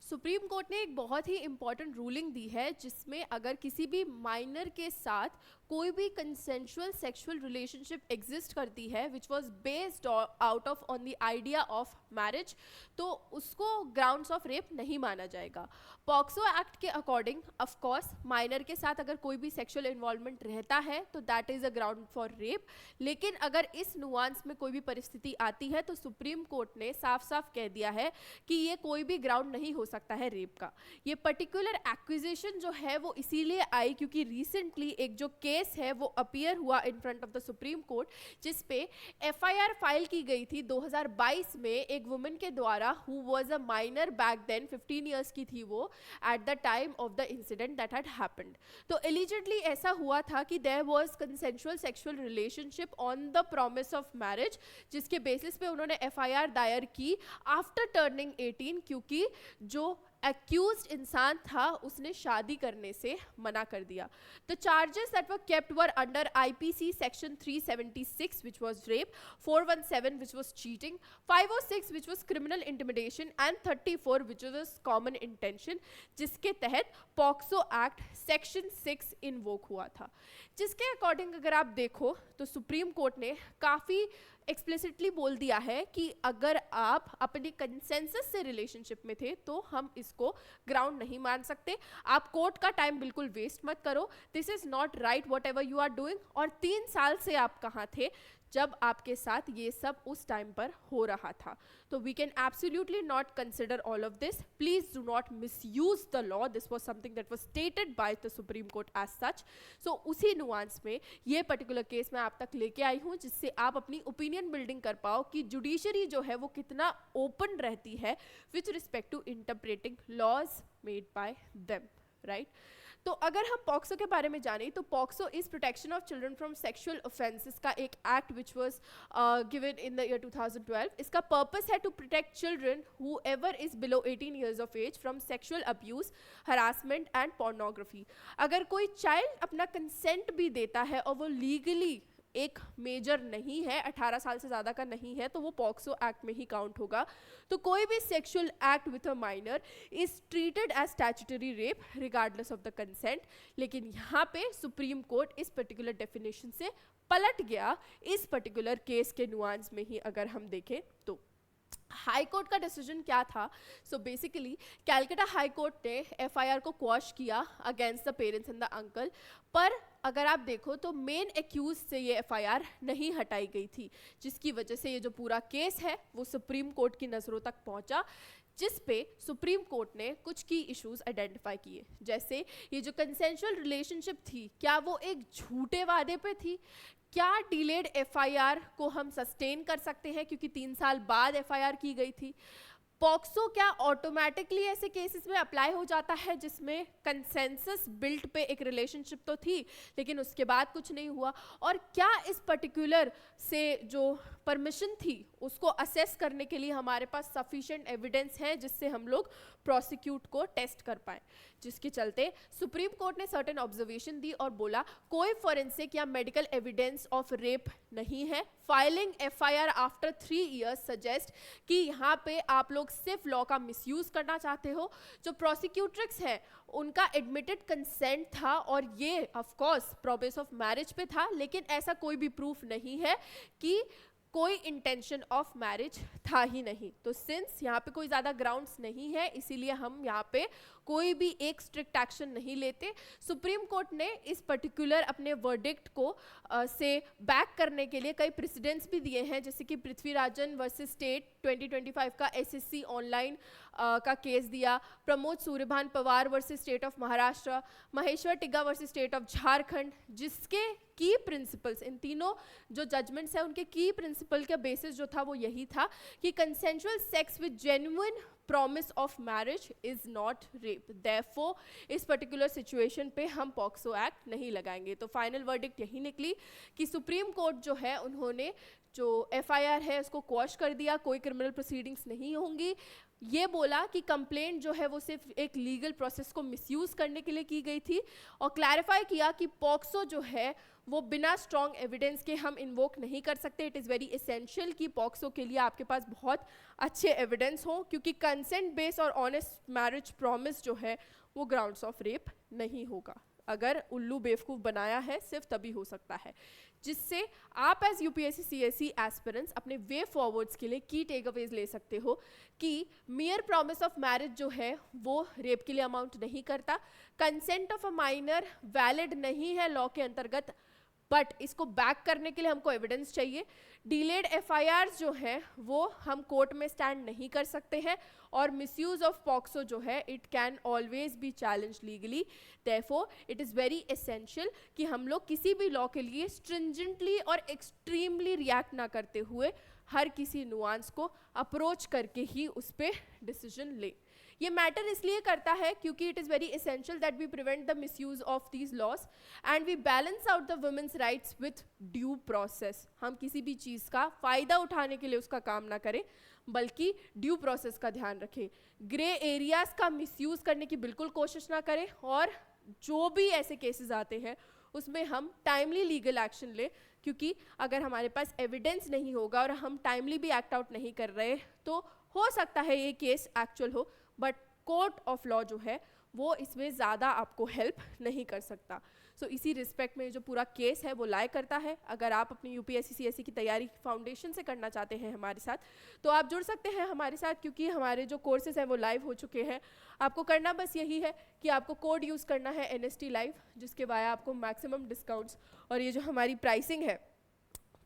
Supreme court ने एक बहुत ही इंपॉर्टेंट रूलिंग दी है जिसमें अगर किसी भी माइनर के साथ कोई भी कंसेंशुअल सेक्सुअल रिलेशनशिप एग्जिस्ट करती है which was based out of on the idea of marriage, तो उसको ग्राउंड्स ऑफ रेप नहीं माना जाएगा। पॉक्सो एक्ट के अकॉर्डिंग ऑफ कोर्स माइनर के साथ अगर कोई भी सेक्सुअल इन्वॉल्वमेंट रहता है तो that is a ground for rape. लेकिन अगर इस नुआंस में कोई भी परिस्थिति आती है तो सुप्रीम कोर्ट ने साफ साफ कह दिया है कि ये कोई भी ग्राउंड नहीं हो सकता है रेप का। ये पर्टिकुलर एक्विजिशन जो है वो इसीलिए आई क्योंकि रिसेंटली एक जो केस है वो अपीयर हुआ in front of the Supreme Court, जिसपे एफआईआर फाइल की गई थी 2022 में एक वुमन के द्वारा who was a minor back then, 15 years की थी वो at the time of the incident that had happened. तो एलिजिडली ऐसा हुआ था कि there was consensual sexual relationship on the promise of marriage, जिसके बेसिस पे उन्होंने एफआईआर दायर की आफ्टर टर्निंग 18, क्योंकि जो एक्यूज्ड इंसान था उसने शादी करने से मना कर दिया। The charges that were kept were under IPC section 376 which was rape, 417 which was cheating, 506 which was criminal intimidation and 34 which was common intention, जिसके तहत पॉक्सो एक्ट सेक्शन 6 इन्वोक हुआ था। जिसके अकॉर्डिंग अगर आप देखो तो सुप्रीम कोर्ट ने काफ़ी एक्सप्लिसिटली बोल दिया है कि अगर आप अपनी कंसेंसस से रिलेशनशिप में थे तो हम इसको ग्राउंड नहीं मान सकते। आप कोर्ट का टाइम बिल्कुल वेस्ट मत करो, this is not right whatever you are doing. और 3 साल से आप कहाँ थे जब आपके साथ ये सब उस टाइम पर हो रहा था। तो we can absolutely not consider all of this. Please do not misuse the law, this was something that was stated by the Supreme Court as such. So उसी नुआंस में ये पर्टिकुलर केस मैं आप तक लेके आई हूँ जिससे आप अपनी ओपिनियन बिल्डिंग कर पाओ कि जुडिशरी जो है वो कितना ओपन रहती है with respect to interpreting laws made by them, right. तो अगर हम पॉक्सो के बारे में जानें तो POCSO is protection of children from sexual offences का एक act which was given in the year 2012। इसका पर्पस है to protect children whoever is below 18 years of age from sexual abuse, harassment and pornography. अगर कोई child अपना consent भी देता है और वो लीगली एक मेजर नहीं है, 18 साल से ज़्यादा का नहीं है, तो वो पॉक्सो एक्ट में ही काउंट होगा। तो कोई भी sexual act with a minor is treated as statutory rape regardless of the consent. लेकिन यहाँ पे सुप्रीम कोर्ट इस पर्टिकुलर डेफिनेशन से पलट गया इस पर्टिकुलर केस के नुआंस में ही अगर हम देखें तो। हाई कोर्ट का डिसीजन क्या था? So basically Calcutta high court ने एफआईआर को क्वॉश किया against the parents and the uncle, पर अगर आप देखो तो मेन एक्यूज से ये एफआईआर नहीं हटाई गई थी, जिसकी वजह से ये जो पूरा केस है वो सुप्रीम कोर्ट की नज़रों तक पहुंचा, जिस पे सुप्रीम कोर्ट ने कुछ की इश्यूज आइडेंटिफाई किए। जैसे ये जो कंसेंशुअल रिलेशनशिप थी, क्या वो एक झूठे वादे पे थी? क्या डिलेड एफआईआर को हम सस्टेन कर सकते हैं क्योंकि 3 साल बाद एफआईआर की गई थी? पॉक्सो क्या ऑटोमेटिकली ऐसे केसेस में अप्लाई हो जाता है जिसमें कंसेंसस बिल्ट पे एक रिलेशनशिप तो थी लेकिन उसके बाद कुछ नहीं हुआ? और क्या इस पर्टिकुलर से जो परमिशन थी उसको असेस करने के लिए हमारे पास सफिशिएंट एविडेंस है जिससे हम लोग प्रोसिक्यूट को टेस्ट कर पाए? जिसके चलते सुप्रीम कोर्ट ने सर्टेन ऑब्जर्वेशन दी और बोला कोई फॉरेंसिक या मेडिकल एविडेंस ऑफ रेप नहीं है। Filing FIR after 3 years suggest कि यहाँ पे आप लोग सिर्फ लॉ का मिसयूज करना चाहते हो। जो प्रोसिक्यूट्रिक्स है उनका एडमिटेड कंसेंट था और ये of course promise of marriage पे था, लेकिन ऐसा कोई भी प्रूफ नहीं है कि कोई इंटेंशन ऑफ मैरिज था ही नहीं। तो सिंस यहाँ पे कोई ज़्यादा ग्राउंड्स नहीं है इसीलिए हम यहाँ पे कोई भी एक स्ट्रिक्ट एक्शन नहीं लेते। सुप्रीम कोर्ट ने इस पर्टिकुलर अपने वर्डिक्ट को से बैक करने के लिए कई प्रेसिडेंट्स भी दिए हैं, जैसे कि पृथ्वीराजन वर्सेस स्टेट 2025 का एसएससी ऑनलाइन का केस दिया, Pramod Suryabhan Pawar versus state of Maharashtra, Maheshwar Tigga versus state of Jharkhand, जिसके की प्रिंसिपल्स, इन तीनों जो जजमेंट्स हैं उनके की प्रिंसिपल का बेसिस जो था वो यही था कि consensual sex with genuine promise of marriage is not rape. Therefore इस पर्टिकुलर सिचुएशन पे हम पॉक्सो एक्ट नहीं लगाएंगे। तो फाइनल वर्डिक्ट यही निकली कि सुप्रीम कोर्ट जो है उन्होंने जो एफआईआर है उसको क्वॉश कर दिया, कोई क्रिमिनल प्रोसीडिंग्स नहीं होंगी। ये बोला कि कंप्लेंट जो है वो सिर्फ एक लीगल प्रोसेस को मिसयूज करने के लिए की गई थी, और क्लैरिफाई किया कि पॉक्सो जो है वो बिना स्ट्रॉन्ग एविडेंस के हम इन्वोक नहीं कर सकते. इट इज़ वेरी एसेंशियल कि पॉक्सो के लिए आपके पास बहुत अच्छे एविडेंस हों, क्योंकि कंसेंट बेस्ड और ऑनेस्ट मैरिज प्रॉमिस जो है वो ग्राउंड्स ऑफ रेप नहीं होगा. अगर उल्लू बेवकूफ़ बनाया है सिर्फ तभी हो सकता है. जिससे आप एज यूपीएससी सीएससी एस्पिरेंट्स अपने वे फॉरवर्ड्स के लिए की टेक अवेज ले सकते हो कि मियर प्रॉमिस ऑफ मैरिज जो है वो रेप के लिए अमाउंट नहीं करता. Consent of a minor valid नहीं है लॉ के अंतर्गत, बट इसको बैक करने के लिए हमको एविडेंस चाहिए. डिलेड एफआईआर्स जो है वो हम कोर्ट में स्टैंड नहीं कर सकते हैं, और मिसयूज ऑफ पॉक्सो जो है it can always be challenge legally. Therefore it is very essential कि हम लोग किसी भी लॉ के लिए स्ट्रिंजेंटली और एक्सट्रीमली रिएक्ट ना करते हुए हर किसी नुआंस को अप्रोच करके ही उस पर डिसीजन ले. ये मैटर इसलिए करता है क्योंकि it is very essential that we prevent the misuse of these laws and we balance out the women's rights with due process. हम किसी भी चीज़ का फ़ायदा उठाने के लिए उसका काम ना करें, बल्कि ड्यू प्रोसेस का ध्यान रखें. ग्रे एरियाज का मिसयूज करने की बिल्कुल कोशिश ना करें, और जो भी ऐसे केसेस आते हैं उसमें हम टाइमली लीगल एक्शन लें, क्योंकि अगर हमारे पास एविडेंस नहीं होगा और हम टाइमली भी एक्ट आउट नहीं कर रहे तो हो सकता है ये केस एक्चुअल हो, बट कोर्ट ऑफ लॉ जो है वो इसमें ज़्यादा आपको हेल्प नहीं कर सकता. सो इसी रिस्पेक्ट में जो पूरा केस है वो लाई करता है. अगर आप अपनी यूपीएससी सीएससी की तैयारी फाउंडेशन से करना चाहते हैं हमारे साथ, तो आप जुड़ सकते हैं हमारे साथ, क्योंकि हमारे जो कोर्सेज हैं वो लाइव हो चुके हैं. आपको करना बस यही है कि आपको कोड यूज़ करना है NST लाइव, जिसके वाया आपको मैक्सिमम डिस्काउंट्स और ये जो हमारी प्राइसिंग है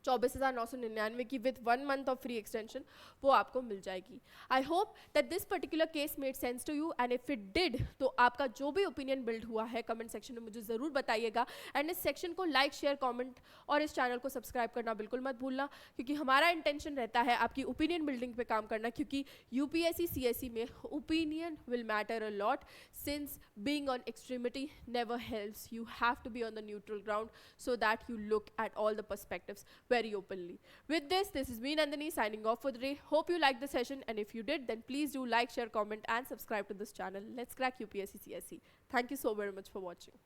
24,999 की with 1 month of free extension वो आपको मिल जाएगी. I hope that this particular case made sense to you, and if it did तो आपका जो भी ओपिनियन बिल्ड हुआ है कमेंट सेक्शन में मुझे ज़रूर बताइएगा. एंड इस सेक्शन को लाइक शेयर कमेंट और इस चैनल को सब्सक्राइब करना बिल्कुल मत भूलना, क्योंकि हमारा इंटेंशन रहता है आपकी ओपिनियन बिल्डिंग पे काम करना, क्योंकि यूपीएससी सीएससी में opinion will matter a lot, since being on extremity never helps. You have to be on the neutral ground so that you look at all the perspectives very openly. With this is me Nandini signing off for the day. Hope you liked the session, and if you did, then please do like, share, comment and subscribe to this channel. Let's crack UPSC CSE. Thank you so very much for watching.